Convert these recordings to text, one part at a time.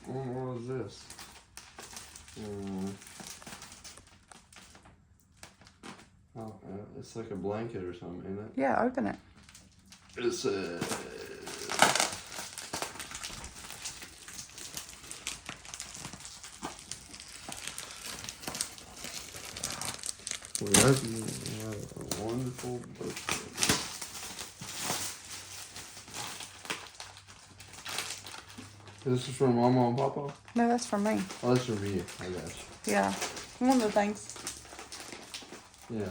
What is this? Oh, it's like a blanket or something, isn't it? Yeah, open it. It's well, that's a wonderful birthday. This is from Mama and Papa? No, that's for me. Oh, that's for you. I got you. Yeah. One of the things. Yeah.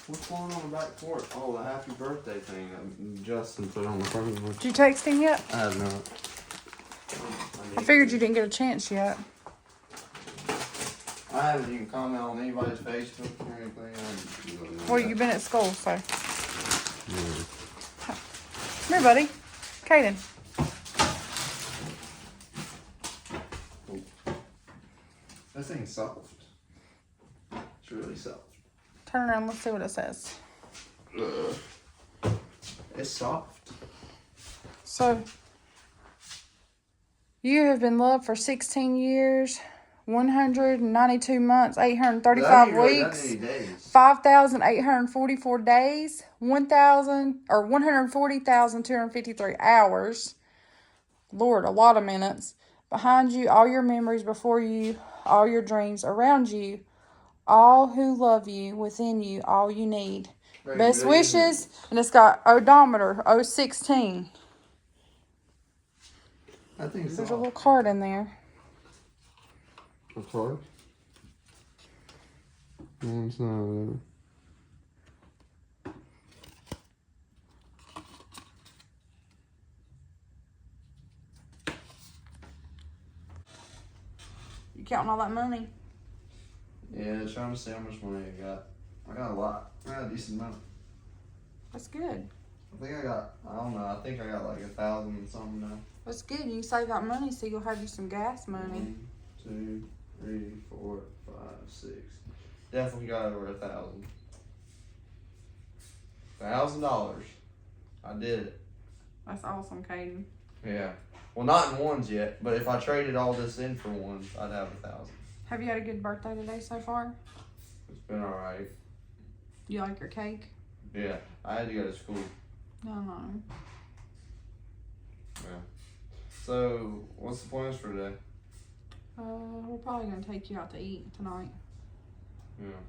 What's going on in the back porch? Oh, the happy birthday thing that Justin put on the front of Did you text him yet? I have not. I figured you didn't get a chance yet. I haven't even commented on anybody's Facebook or anything. Well, you've been at school, so. Yeah. Come here, buddy. Kaidyn. That thing's soft. It's really soft. Turn around, let's see what it says. It's soft. So, you have been loved for 16 years, 192 months, 835 weeks, 5,844 days, 140,253 hours. Lord, a lot of minutes. Behind you, all your memories. Before you, all your dreams. Around you, all who love you. Within you, all you need. Best wishes. And it's got odometer, 016. I think it's There's a little card in there. A card? No, it's not. You counting all that money? Yeah, trying to see how much money I got. I got a lot. I got a decent amount. That's good. I think I got, I don't know, I think I got like 1,000 and something now. That's good. You can save that money so you'll have you some gas money. 1, 2, 3, 4, 5, 6. Definitely got over 1,000. $1,000. I did it. That's awesome, Kaidyn. Yeah. Well, not in ones yet, but if I traded all this in for ones, I'd have 1,000. Have you had a good birthday today so far? It's been alright. You like your cake? Yeah. I had to go to school. No. Yeah. So, what's the plans for today? We're probably gonna take you out to eat tonight. Yeah.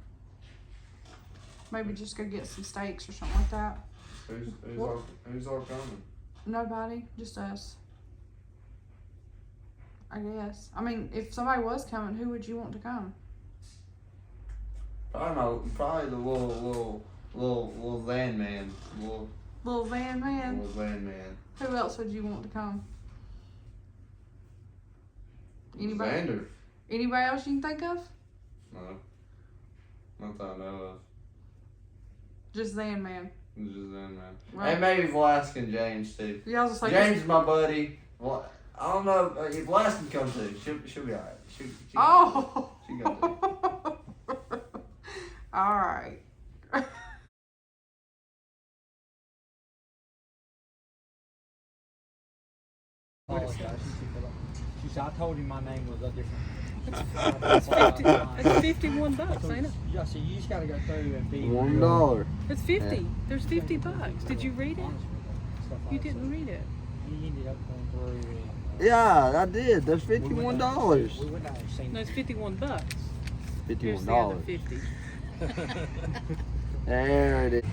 Maybe just go get some steaks or something like that. Who's all coming? Nobody, just us. I guess. I mean, if somebody was coming, who would you want to come? I don't know. Probably the little van man. Little van man. Little van man. Who else would you want to come? Anybody? Xander. Anybody else you can think of? No. Not that I know of. Just Van Man. Just van man. Well, And maybe Vlask and James too. yeah, I was just like, James is my buddy. Well, I don't know if Vlask can come too. She'll be alright. She oh. She can come too. All right. She said, I told him my name was a different. It's $51, ain't it? Yeah, so you just gotta go through and be $1. It's 50. There's $50. Did you read it? You didn't read it. He ended up going through. Yeah, I did. That's $51. We went down and seen No, it's $51. Here's $51. the other 50. There it is.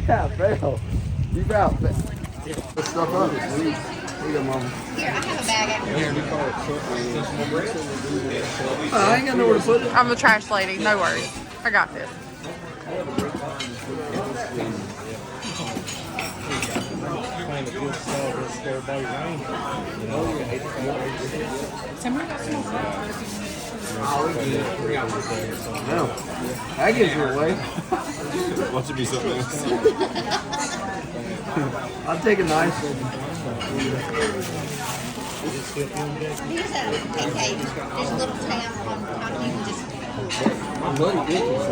Yeah, Phil. You got it. Put stuff up. Here you go, Mama. Here, I have a bag out here. I ain't got nowhere to put it. I'm the trash lady. No worries. I got this. Somebody got some more. No. That gives you away. Watch it be something else. I'll take a nice one. Here's a okay. There's a little tab on how you can just. My buddy did this.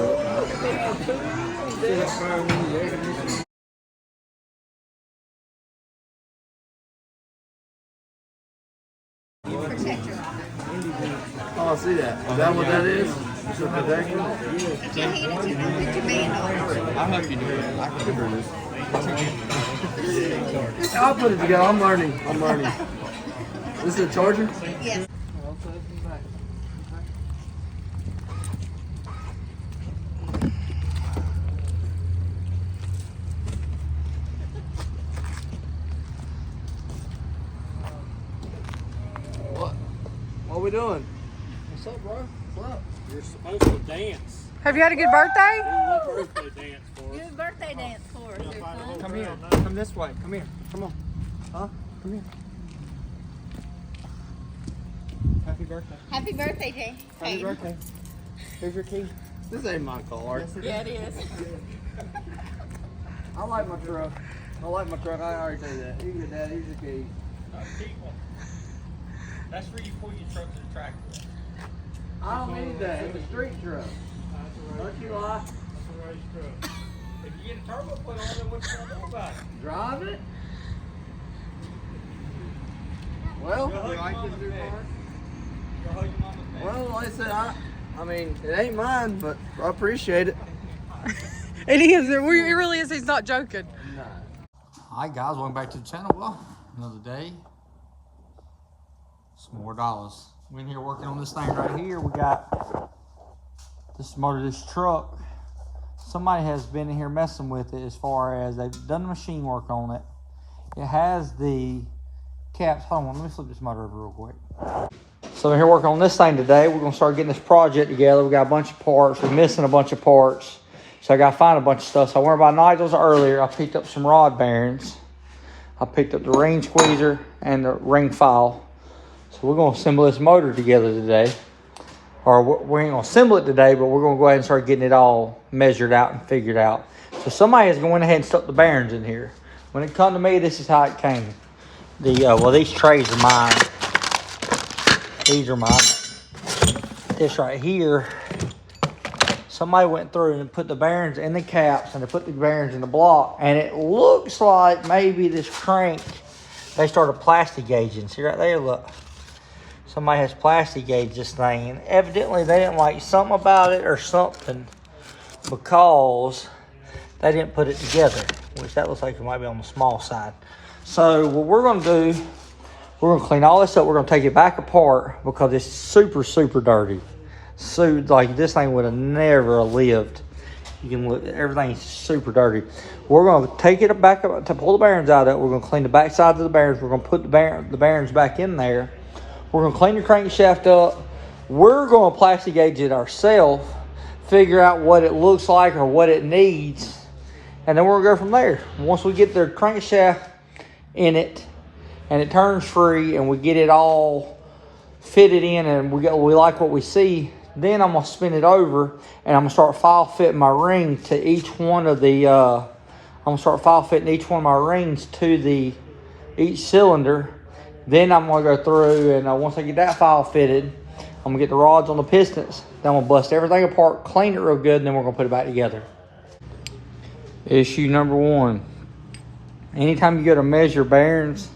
Protect your eye. Oh, I see that. Is that what that is? It's a protection? If you hand it to me, put your band on it. I'll help you do it. I can figure this. I'll put it together. I'm learning. This is a charger? Yes. What are we doing? What's up, bro? What's up? You're supposed to dance. Have you had a good birthday? Birthday dance for us. Do a birthday dance for us, your son. Come here. Come this way. Come here. Come on. Huh? Come here. Happy birthday. Happy birthday, Jay. Happy birthday. Here's your key. This ain't my car. Yeah, it is. I like my truck. I already say that. You can get that. Here's your key. That's where you pull your truck to the tractor. I don't need that. It's a street truck. Don't you lie. That's a race truck. If you get a turbo put on, then what you gonna do about it? Drive it? Well, Go hug your mama's neck. Go hug your mama's neck. well, like I said, I mean, it ain't mine, but I appreciate it. It is. It really is. He's not joking. Hi guys, welcome back to the channel. Well, another day, some more dollars. We're in here working on this thing right here. We got this motor, this truck. Somebody has been in here messing with it as far as they've done the machine work on it. It has the caps. Hold on, let me flip this motor over real quick. So we're here working on this thing today. We're gonna start getting this project together. We got a bunch of parts. We're missing a bunch of parts. So I gotta find a bunch of stuff. So I went by Nigel's earlier. I picked up some rod bearings. I picked up the ring squeezer and the ring file. So we're gonna assemble this motor together today. Or we ain't gonna assemble it today, but we're gonna go ahead and start getting it all measured out and figured out. So somebody is going ahead and stuck the bearings in here. When it come to me, this is how it came. Well, these trays are mine. These are mine. This right here, somebody went through and put the bearings in the caps and they put the bearings in the block, and it looks like maybe this crank, they started plastic gauging. See right there, look. Somebody has plastic gauged this thing, and evidently they didn't like something about it or something, because they didn't put it together, which that looks like it might be on the small side. So what we're gonna do, we're gonna clean all this up. We're gonna take it back apart because it's super, super dirty. So like this thing would have never lived. You can look, everything's super dirty. We're gonna take it back up to pull the bearings out of it. We're gonna clean the back sides of the bearings. We're gonna put the bearings back in there. We're gonna clean the crankshaft up. We're gonna plastic gauge it ourselves, figure out what it looks like or what it needs, and then we're gonna go from there. Once we get the crankshaft in it and it turns free and we get it all fitted in and we like what we see, then I'm gonna spin it over and I'm gonna start file fitting my ring to each one of the I'm gonna start file fitting each one of my rings to each cylinder. Then I'm gonna go through and once I get that file fitted, I'm gonna get the rods on the pistons. Then I'm gonna bust everything apart, clean it real good, and then we're gonna put it back together. Issue number one. Anytime you go to measure bearings,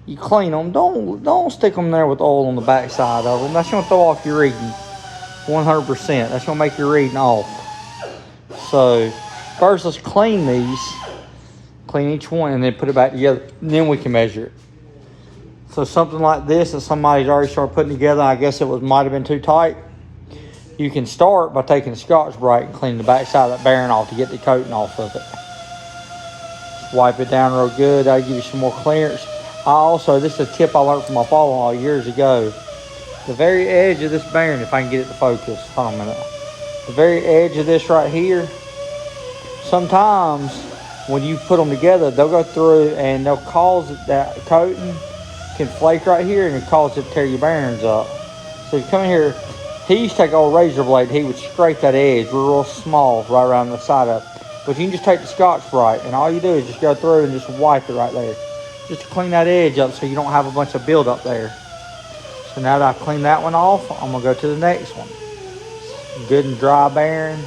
you clean them. Don't stick them there with oil on the back side of them. That's gonna throw off your reading 100%. That's gonna make your reading off. So first let's clean these. Clean each one and then put it back together. And then we can measure it. So something like this that somebody's already started putting together, I guess it might have been too tight. You can start by taking a Scotch-Brite and cleaning the back side of that bearing off to get the coating off of it. Just wipe it down real good. That'll give you some more clearance. This is a tip I learned from my father-in-law years ago. The very edge of this bearing, if I can get it to focus. Hold on a minute. The very edge of this right here, sometimes when you put them together, they'll go through and they'll cause that coating can flake right here and it causes it to tear your bearings up. So you come in here, he used to take an old razor blade, he would scrape that edge real small right around the side of it. But you can just take the Scotch-Brite and all you do is just go through and just wipe it right there. Just to clean that edge up so you don't have a bunch of buildup there. So now that I've cleaned that one off, I'm gonna go to the next one. Good and dry bearing.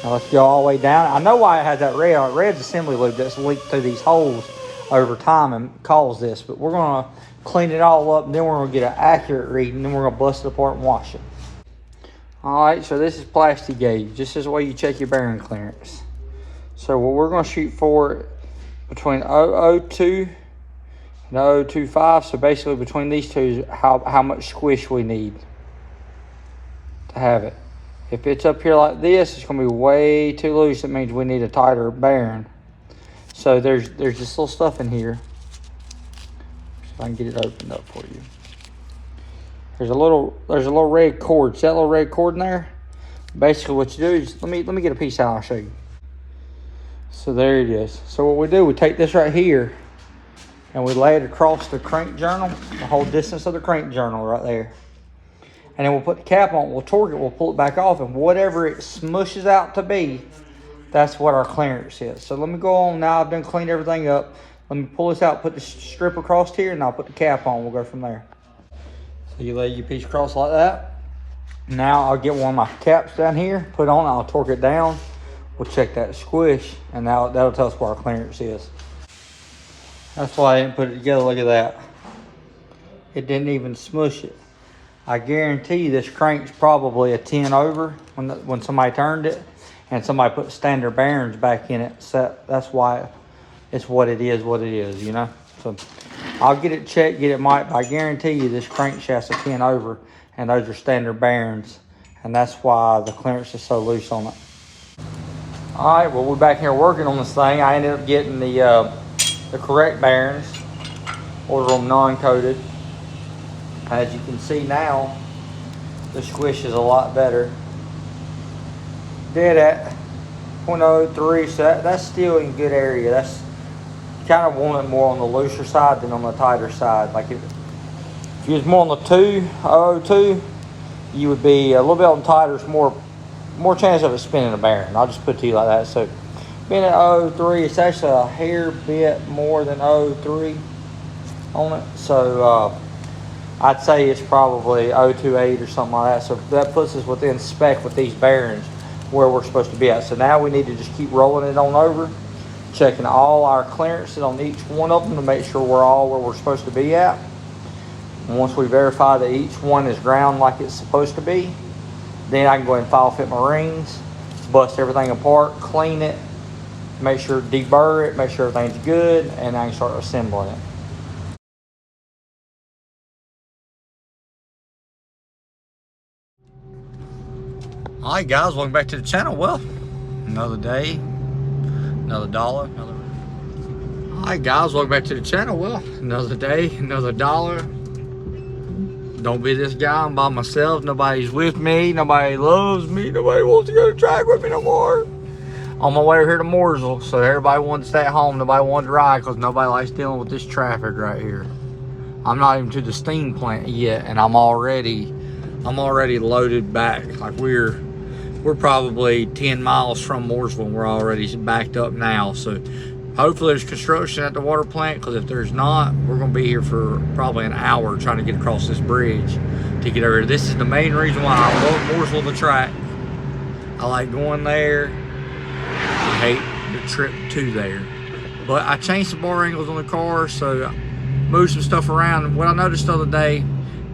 Now let's go all the way down. I know why it has that red. Red's assembly lube that's leaked through these holes over time and caused this. But we're going to clean it all up, and then we're going to get an accurate reading, then we're going to bust it apart and wash it. All right, so this is plastic gauge. This is the way you check your bearing clearance. So what we're going to shoot for between 002 and 025. So basically between these two is how much squish we need to have it. If it's up here like this, it's going to be way too loose. It means we need a tighter bearing. So there's this little stuff in here. See if I can get it opened up for you. There's a little red cord. See that little red cord in there? Basically what you do is, let me get a piece out and I'll show you. So there it is. So what we do, we take this right here and we lay it across the crank journal, the whole distance of the crank journal right there. And then we'll put the cap on, we'll torque it, we'll pull it back off, and whatever it smushes out to be, that's what our clearance is. So let me go on now. I've done cleaned everything up. Let me pull this out, put the strip across here, and I'll put the cap on. We'll go from there. So you lay your piece across like that. Now I'll get one of my caps down here, put on, I'll torque it down. We'll check that squish, and that'll tell us what our clearance is. That's why I didn't put it together. Look at that. It didn't even smush it. I guarantee you this crank's probably a 10 over when somebody turned it, and somebody put standard bearings back in it. So that's why it's what it is, you know. So I'll get it checked, get it mic'd. I guarantee you this crankshaft's a 10 over, and those are standard bearings, and that's why the clearance is so loose on it. All right, well, we're back here working on this thing. I ended up getting the correct bearings, order them non-coated. As you can see now, the squish is a lot better. Dead at 0.03, so that's still in good area. That's kind of want it more on the looser side than on the tighter side. Like if you was more on the 002, you would be a little bit on the tighter. It's more chance of it spinning a bearing. I'll just put it to you like that. So being at 03, it's actually a hair bit more than 03 on it. So I'd say it's probably 028 or something like that. So that puts us within spec with these bearings where we're supposed to be at. So now we need to just keep rolling it on over, checking all our clearances on each one of them to make sure we're all where we're supposed to be at. And once we verify that each one is ground like it's supposed to be, then I can go ahead and file fit my rings, bust everything apart, clean it, make sure deburr it, make sure everything's good, and I can start assembling it. Alright guys, welcome back to the channel. Well, another day, another dollar, Alright guys, welcome back to the channel. Well, another day, another dollar. Don't be this guy, I'm by myself, nobody's with me, nobody loves me, nobody wants to go to the track with me no more. On my way over here to Mooresville, so everybody wanted to stay at home, nobody wanted to ride because nobody likes dealing with this traffic right here. I'm not even to the steam plant yet, and I'm already loaded back. Like we're probably 10 miles from Mooresville, and we're already backed up now. So hopefully there's construction at the water plant, because if there's not, we're going to be here for probably an hour trying to get across this bridge to get over here. This is the main reason why I love Mooresville, the track. I like going there. I hate the trip to there. But I changed the bar angles on the car, so I moved some stuff around. What I noticed the other day,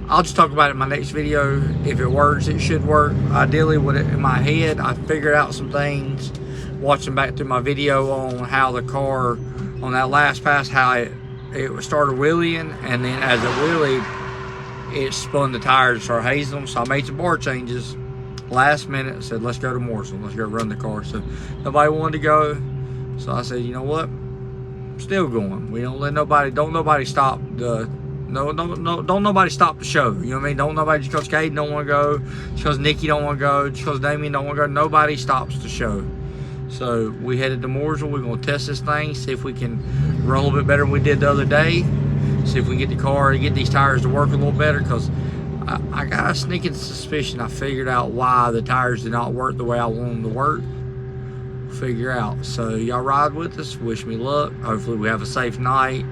I'll just talk about it in my next video. If it works, it should work. Ideally, with it in my head, I figured out some things watching back through my video on how the car, on that last pass, how it started wheeling, and then as it wheelied, it spun the tires and started hazing them. So I made some bar changes last minute, said let's go to Mooresville, let's go run the car. So nobody wanted to go, so I said, you know what, I'm still going. We don't let nobody, don't nobody stop the don't nobody stop the show. You know what I mean? Don't nobody, just because Kaidyn don't want to go, just because Nikki don't want to go, just because Damien don't want to go, nobody stops the show. So we headed to Mooresville. We're going to test this thing, see if we can run a little bit better than we did the other day, see if we can get the car and get these tires to work a little better, because I got a sneaking suspicion I figured out why the tires did not work the way I want them to work. Figure out. So y'all ride with us, wish me luck. Hopefully we have a safe night.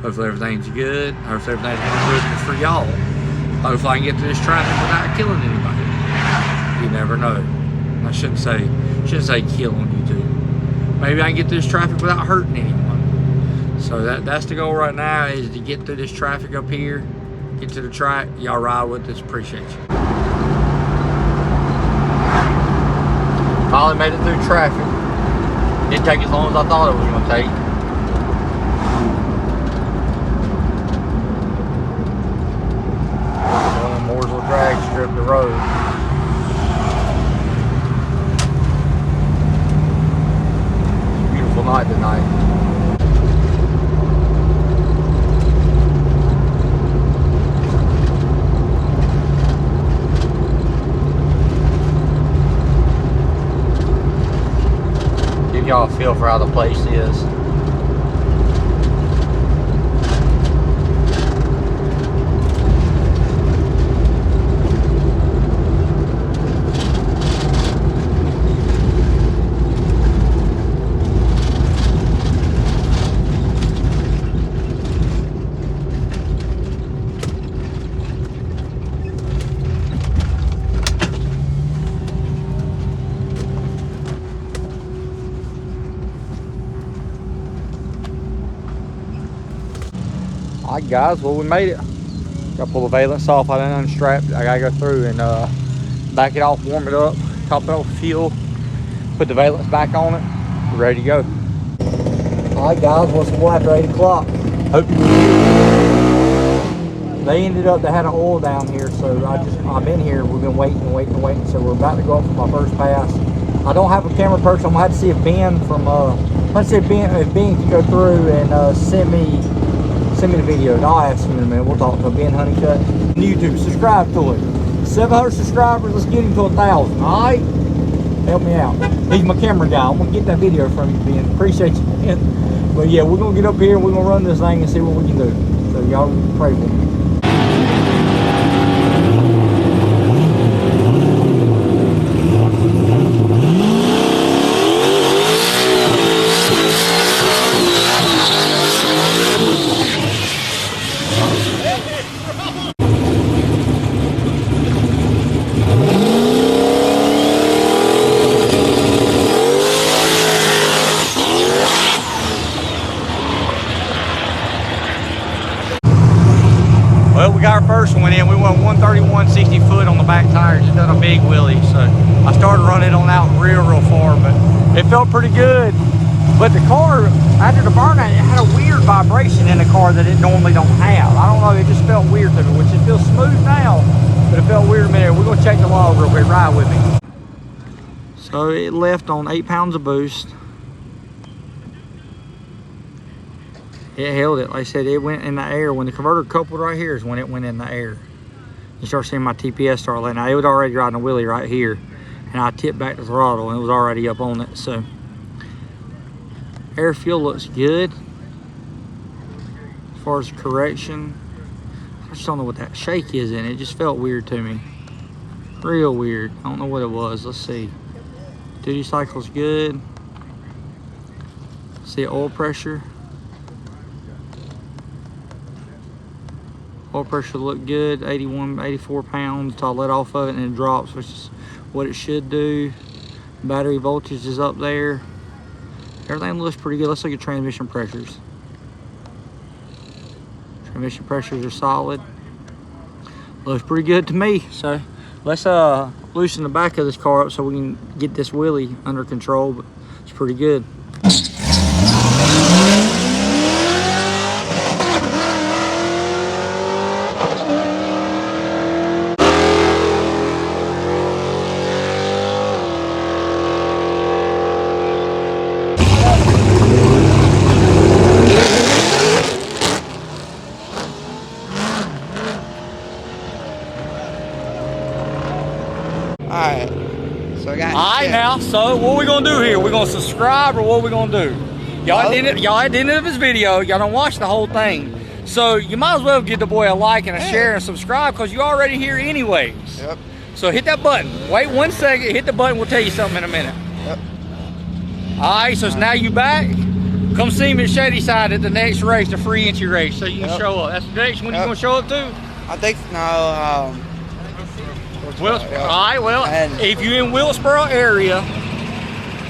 Hopefully everything's good. Hopefully everything's good for y'all. Hopefully I can get through this traffic without killing anybody. You never know. I shouldn't say kill on YouTube. Maybe I can get through this traffic without hurting anyone. So that's the goal right now, is to get through this traffic up here, get to the track. Y'all ride with us, appreciate you. Finally made it through traffic. Didn't take as long as I thought it was gonna take. Mooresville drag strip the road. Beautiful night tonight. Give y'all a feel for how the place is. Alright guys, well we made it. Gotta pull the valence off. I done unstrapped. I gotta go through and back it off, warm it up, top it off with fuel, put the valence back on it, we're ready to go. Alright guys, well it's well after 8 o'clock. They ended up, they had an oil down here, so I'm in here. We've been waiting, so we're about to go up for my first pass. I don't have a camera person. I'm gonna have to see if Ben from let's see if Ben can go through and send me the video. And I'll ask him in a minute. We'll talk to Ben Honeycutt. YouTube, subscribe to it. 700 subscribers, let's get him to 1,000. Alright? Help me out. He's my camera guy. I'm gonna get that video from you, Ben. Appreciate you, Ben. But yeah, we're gonna get up here and we're gonna run this thing and see what we can do. So y'all pray for me. Well, we got our first one in. We went 131 60 foot on the back tire, just done a big wheelie. So I started running on out real far, but it felt pretty good. But the car, after the burnout, it had a weird vibration in the car that it normally don't have. I don't know, it just felt weird to me, which it feels smooth now, but it felt weird a minute. We're gonna check the log real quick, ride with me. So it left on 8 pounds of boost. It held it. Like I said, it went in the air. When the converter coupled right here is when it went in the air. You start seeing my TPS start letting out. It was already riding a wheelie right here. And I tipped back the throttle and it was already up on it. So air fuel looks good. As far as correction, I just don't know what that shake is in it. It just felt weird to me. Real weird. I don't know what it was. Let's see. Duty cycle's good. See oil pressure. Oil pressure looked good, 81, 84 pounds until I let off of it and it drops, which is what it should do. Battery voltage is up there. Everything looks pretty good. Let's look at transmission pressures. Transmission pressures are solid. Looks pretty good to me. So let's loosen the back of this car up so we can get this wheelie under control, but it's pretty good. Alright, so I got Alright now, so what we gonna do here? We gonna subscribe or what we gonna do? Y'all at the end of this video, y'all don't watch the whole thing. So you might as well give the boy a like and a share and subscribe because you're already here anyways. Yep. So hit that button. Wait 1 second, hit the button, we'll tell you something in a minute. Yep. Alright, so now you back. Come see me at Shadyside at the next race, the free entry race, so you can show up. That's the next one you gonna show up to? I think, no, Well, all right. Well, And- if you're in Wilkesboro area,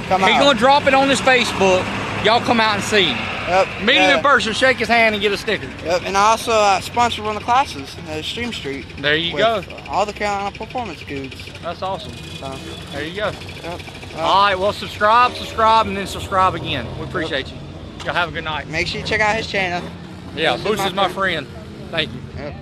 Come he's out. gonna drop it on his Facebook. Y'all come out and see him. Yep. Meet him in person, shake his hand, and get a sticker. Yep. And I also sponsor one of the classes at Stream Street. There you with go. all the Carolina performance goods. That's awesome. So, There you go. yep. All right. Well, subscribe, and then subscribe again. We appreciate you. Y'all have a good night. Make sure you check out his channel. Yeah, Boost is Boost is my my friend. Thank you. Yep.